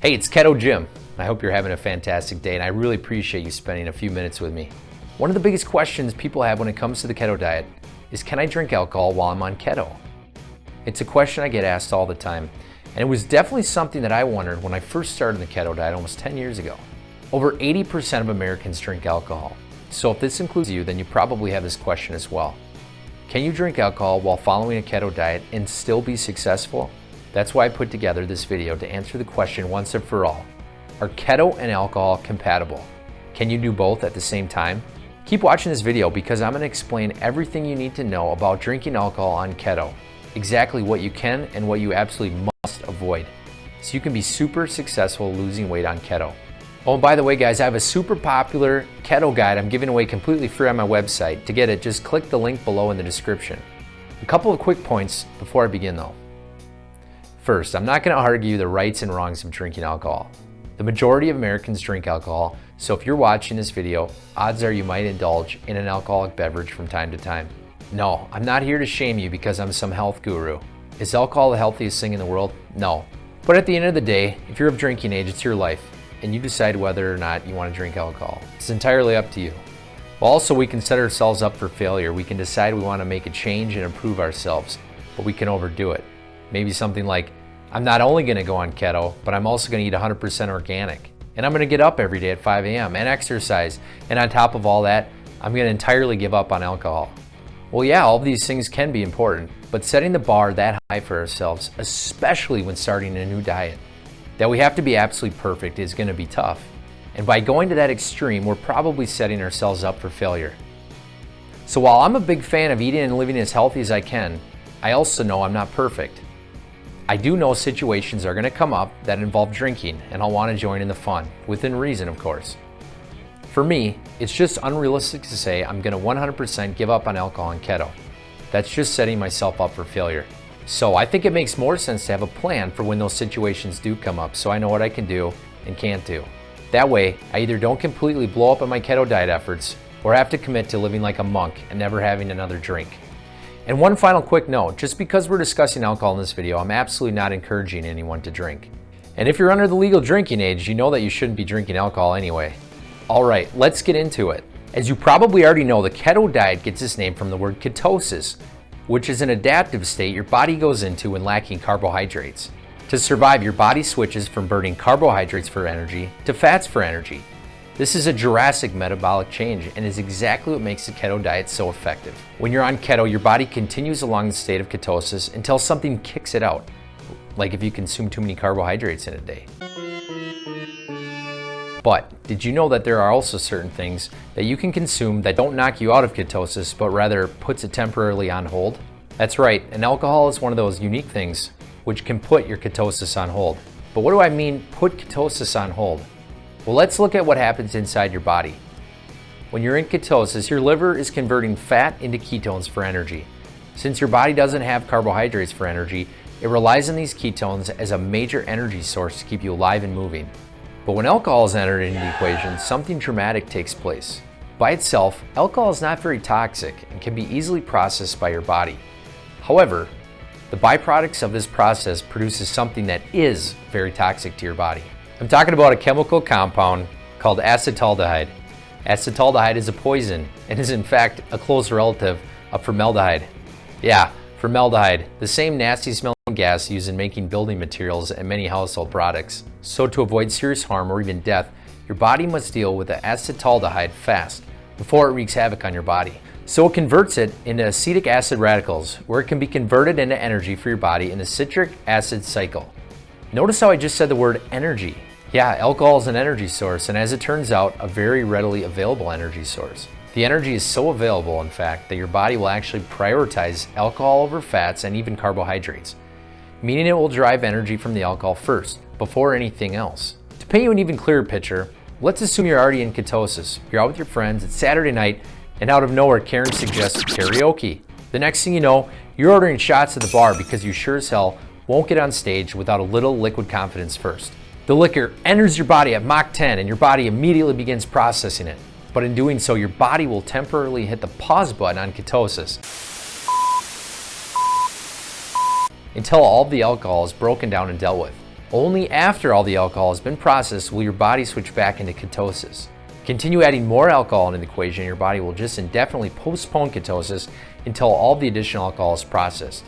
Hey, it's Keto Jim. I hope you're having a fantastic day, and I really appreciate you spending a few minutes with me. One of the biggest questions people have when it comes to the keto diet is, can I drink alcohol while I'm on keto? It's a question I get asked all the time, and it was definitely something that I wondered when I first started the keto diet almost 10 years ago. Over 80% of Americans drink alcohol, so if this includes you, then you probably have this question as well. Can you drink alcohol while following a keto diet and still be successful? That's why I put together this video to answer the question once and for all. Are keto and alcohol compatible? Can you do both at the same time? Keep watching this video because I'm going to explain everything you need to know about drinking alcohol on keto, exactly what you can and what you absolutely must avoid, so you can be super successful losing weight on keto. Oh, and by the way, guys, I have a super popular keto guide I'm giving away completely free on my website. To get it, just click the link below in the description. A couple of quick points before I begin though. First, I'm not going to argue the rights and wrongs of drinking alcohol. The majority of Americans drink alcohol, so if you're watching this video, odds are you might indulge in an alcoholic beverage from time to time. No, I'm not here to shame you because I'm some health guru. Is alcohol the healthiest thing in the world? No. But at the end of the day, if you're of drinking age, it's your life, and you decide whether or not you want to drink alcohol. It's entirely up to you. Also, we can set ourselves up for failure. We can decide we want to make a change and improve ourselves, but we can overdo it. Maybe something like, I'm not only going to go on keto, but I'm also going to eat 100% organic. And I'm going to get up every day at 5 a.m. and exercise. And on top of all that, I'm going to entirely give up on alcohol. Well, yeah, all of these things can be important, but setting the bar that high for ourselves, especially when starting a new diet, that we have to be absolutely perfect is going to be tough. And by going to that extreme, we're probably setting ourselves up for failure. So while I'm a big fan of eating and living as healthy as I can, I also know I'm not perfect. I do know situations are going to come up that involve drinking, and I'll want to join in the fun, within reason, of course. For me, it's just unrealistic to say I'm going to 100% give up on alcohol and keto. That's just setting myself up for failure. So I think it makes more sense to have a plan for when those situations do come up, so I know what I can do and can't do. That way, I either don't completely blow up on my keto diet efforts, or have to commit to living like a monk and never having another drink. And one final quick note, just because we're discussing alcohol in this video, I'm absolutely not encouraging anyone to drink. And if you're under the legal drinking age, you know that you shouldn't be drinking alcohol anyway. All right, let's get into it. As you probably already know, the keto diet gets its name from the word ketosis, which is an adaptive state your body goes into when lacking carbohydrates. To survive, your body switches from burning carbohydrates for energy to fats for energy. This is a drastic metabolic change and is exactly what makes the keto diet so effective. When you're on keto, your body continues along the state of ketosis until something kicks it out, like if you consume too many carbohydrates in a day. But did you know that there are also certain things that you can consume that don't knock you out of ketosis, but rather puts it temporarily on hold? That's right, and alcohol is one of those unique things which can put your ketosis on hold. But what do I mean, put ketosis on hold? Well, let's look at what happens inside your body. When you're in ketosis, your liver is converting fat into ketones for energy. Since your body doesn't have carbohydrates for energy, it relies on these ketones as a major energy source to keep you alive and moving. But when alcohol is entered into the equation, something dramatic takes place. By itself, alcohol is not very toxic and can be easily processed by your body. However, the byproducts of this process produces something that is very toxic to your body. I'm talking about a chemical compound called acetaldehyde. Acetaldehyde is a poison and is in fact a close relative of formaldehyde. Yeah, formaldehyde, the same nasty smelling gas used in making building materials and many household products. So to avoid serious harm or even death, your body must deal with the acetaldehyde fast before it wreaks havoc on your body. So it converts it into acetic acid radicals, where it can be converted into energy for your body in the citric acid cycle. Notice how I just said the word energy. Yeah, alcohol is an energy source, and as it turns out, a very readily available energy source. The energy is so available, in fact, that your body will actually prioritize alcohol over fats and even carbohydrates, meaning it will drive energy from the alcohol first, before anything else. To paint you an even clearer picture, let's assume you're already in ketosis. You're out with your friends, it's Saturday night, and out of nowhere, Karen suggests karaoke. The next thing you know, you're ordering shots at the bar because you sure as hell won't get on stage without a little liquid confidence first. The liquor enters your body at Mach 10 and your body immediately begins processing it. But in doing so, your body will temporarily hit the pause button on ketosis until all of the alcohol is broken down and dealt with. Only after all the alcohol has been processed will your body switch back into ketosis. Continue adding more alcohol into the equation, your body will just indefinitely postpone ketosis until all the additional alcohol is processed.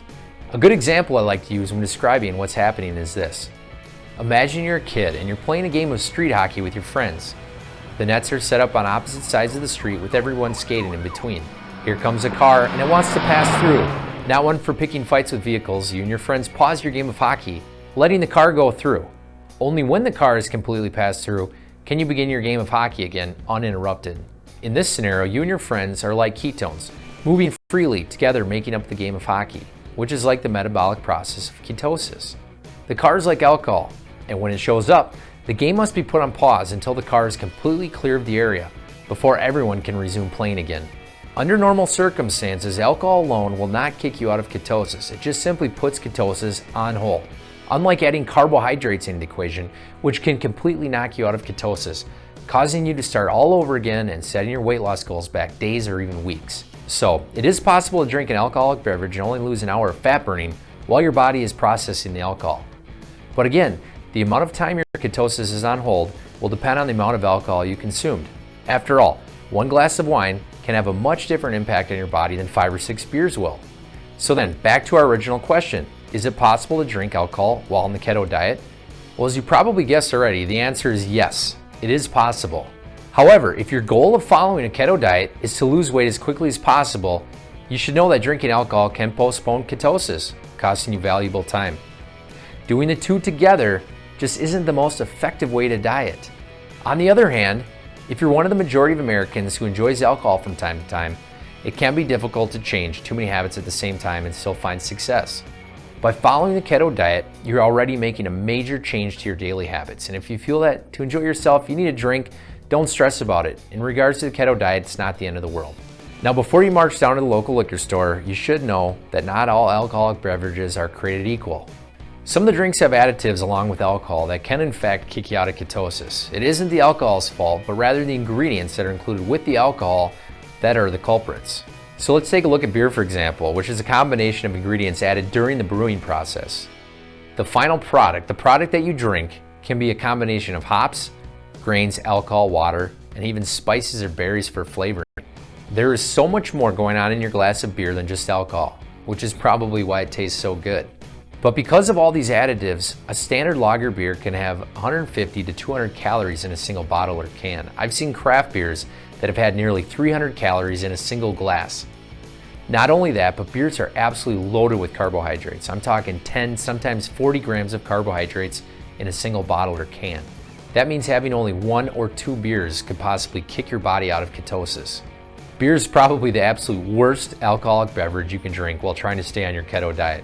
A good example I like to use when describing what's happening is this. Imagine you're a kid and you're playing a game of street hockey with your friends. The nets are set up on opposite sides of the street with everyone skating in between. Here comes a car and it wants to pass through. Not one for picking fights with vehicles, you and your friends pause your game of hockey, letting the car go through. Only when the car is completely passed through can you begin your game of hockey again uninterrupted. In this scenario, you and your friends are like ketones, moving freely together, making up the game of hockey, which is like the metabolic process of ketosis. The car is like alcohol, and when it shows up, the game must be put on pause until the car is completely clear of the area before everyone can resume playing again. Under normal circumstances, alcohol alone will not kick you out of ketosis. It just simply puts ketosis on hold. Unlike adding carbohydrates into the equation, which can completely knock you out of ketosis, causing you to start all over again and setting your weight loss goals back days or even weeks. So, it is possible to drink an alcoholic beverage and only lose an hour of fat burning while your body is processing the alcohol. But again, the amount of time your ketosis is on hold will depend on the amount of alcohol you consumed. After all, one glass of wine can have a much different impact on your body than 5 or 6 beers will. So then, back to our original question. Is it possible to drink alcohol while on the keto diet? Well, as you probably guessed already, the answer is yes, it is possible. However, if your goal of following a keto diet is to lose weight as quickly as possible, you should know that drinking alcohol can postpone ketosis, costing you valuable time. Doing the two together just isn't the most effective way to diet. On the other hand, if you're one of the majority of Americans who enjoys alcohol from time to time, it can be difficult to change too many habits at the same time and still find success. By following the keto diet, you're already making a major change to your daily habits. And if you feel that to enjoy yourself, you need a drink, don't stress about it. In regards to the keto diet, it's not the end of the world. Now, before you march down to the local liquor store, you should know that not all alcoholic beverages are created equal. Some of the drinks have additives along with alcohol that can in fact kick you out of ketosis. It isn't the alcohol's fault, but rather the ingredients that are included with the alcohol that are the culprits. So let's take a look at beer, for example, which is a combination of ingredients added during the brewing process. The final product, the product that you drink, can be a combination of hops, grains, alcohol, water, and even spices or berries for flavoring. There is so much more going on in your glass of beer than just alcohol, which is probably why it tastes so good. But because of all these additives, a standard lager beer can have 150 to 200 calories in a single bottle or can. I've seen craft beers that have had nearly 300 calories in a single glass. Not only that, but beers are absolutely loaded with carbohydrates. I'm talking 10, sometimes 40 grams of carbohydrates in a single bottle or can. That means having only 1 or 2 beers could possibly kick your body out of ketosis. Beer is probably the absolute worst alcoholic beverage you can drink while trying to stay on your keto diet.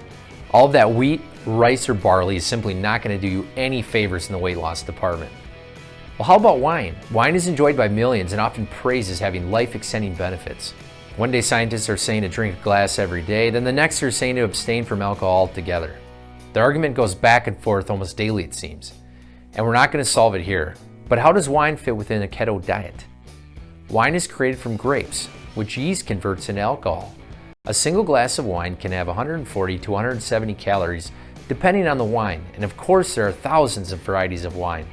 All of that wheat, rice, or barley is simply not going to do you any favors in the weight loss department. Well, how about wine? Wine is enjoyed by millions and often praised as having life-extending benefits. One day scientists are saying to drink a glass every day, then the next are saying to abstain from alcohol altogether. The argument goes back and forth almost daily, it seems. And we're not going to solve it here. But how does wine fit within a keto diet? Wine is created from grapes, which yeast converts into alcohol. A single glass of wine can have 140 to 170 calories, depending on the wine. And of course, there are thousands of varieties of wine.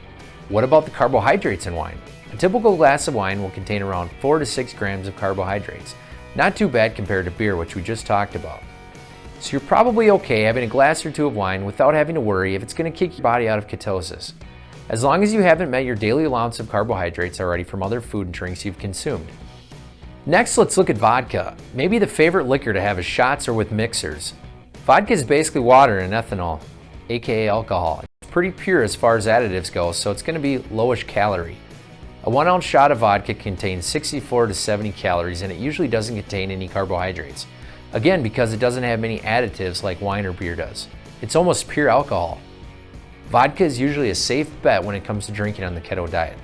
What about the carbohydrates in wine? A typical glass of wine will contain around 4 to 6 grams of carbohydrates. Not too bad compared to beer, which we just talked about. So you're probably okay having a glass or two of wine without having to worry if it's going to kick your body out of ketosis, as long as you haven't met your daily allowance of carbohydrates already from other food and drinks you've consumed. Next, let's look at vodka, maybe the favorite liquor to have as shots or with mixers. Vodka is basically water and ethanol, aka alcohol. It's pretty pure as far as additives go, so it's going to be lowish calorie. A 1 ounce shot of vodka contains 64 to 70 calories, and it usually doesn't contain any carbohydrates. Again, because it doesn't have many additives like wine or beer does. It's almost pure alcohol. Vodka is usually a safe bet when it comes to drinking on the keto diet.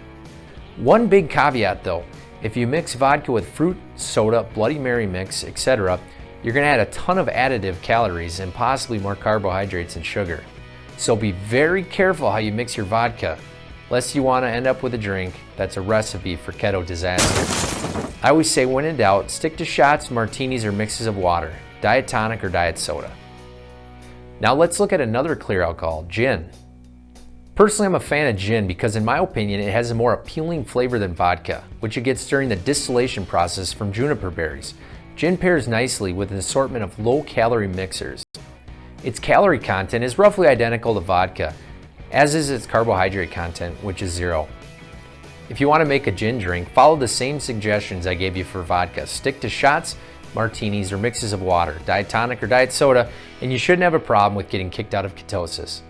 One big caveat though, if you mix vodka with fruit, soda, Bloody Mary mix, etc., you're going to add a ton of additive calories and possibly more carbohydrates and sugar. So be very careful how you mix your vodka, lest you want to end up with a drink that's a recipe for keto disaster. I always say when in doubt, stick to shots, martinis, or mixes of water, diet tonic or diet soda. Now let's look at another clear alcohol, gin. Personally, I'm a fan of gin because in my opinion, it has a more appealing flavor than vodka, which it gets during the distillation process from juniper berries. Gin pairs nicely with an assortment of low-calorie mixers. Its calorie content is roughly identical to vodka, as is its carbohydrate content, which is 0. If you want to make a gin drink, follow the same suggestions I gave you for vodka. Stick to shots, martinis, or mixes of water, diet tonic or diet soda, and you shouldn't have a problem with getting kicked out of ketosis.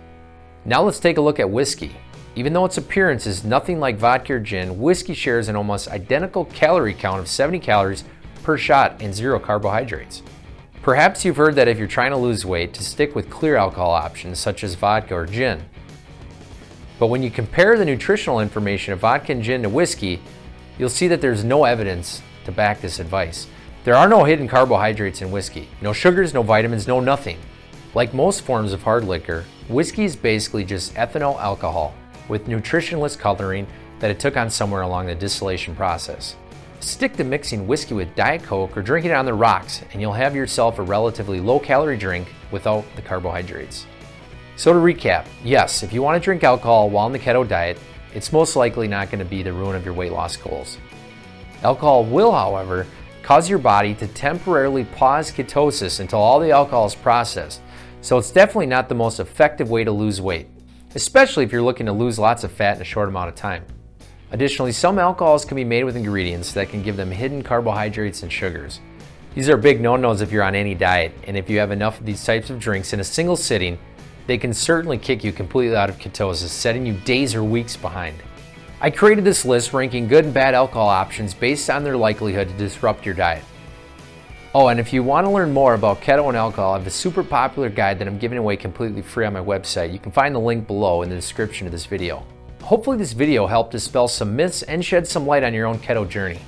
Now let's take a look at whiskey. Even though its appearance is nothing like vodka or gin, whiskey shares an almost identical calorie count of 70 calories per shot and 0 carbohydrates. Perhaps you've heard that if you're trying to lose weight, to stick with clear alcohol options such as vodka or gin. But when you compare the nutritional information of vodka and gin to whiskey, you'll see that there's no evidence to back this advice. There are no hidden carbohydrates in whiskey, no sugars, no vitamins, no nothing. Like most forms of hard liquor, whiskey is basically just ethanol alcohol with nutritionless coloring that it took on somewhere along the distillation process. Stick to mixing whiskey with Diet Coke or drinking it on the rocks and you'll have yourself a relatively low-calorie drink without the carbohydrates. So to recap, yes, if you want to drink alcohol while on the keto diet, it's most likely not going to be the ruin of your weight loss goals. Alcohol will, however, cause your body to temporarily pause ketosis until all the alcohol is processed, so it's definitely not the most effective way to lose weight, especially if you're looking to lose lots of fat in a short amount of time. Additionally, some alcohols can be made with ingredients that can give them hidden carbohydrates and sugars. These are big no-nos if you're on any diet, and if you have enough of these types of drinks in a single sitting, they can certainly kick you completely out of ketosis, setting you days or weeks behind. I created this list ranking good and bad alcohol options based on their likelihood to disrupt your diet. Oh, and if you want to learn more about keto and alcohol, I have a super popular guide that I'm giving away completely free on my website. You can find the link below in the description of this video. Hopefully this video helped dispel some myths and shed some light on your own keto journey.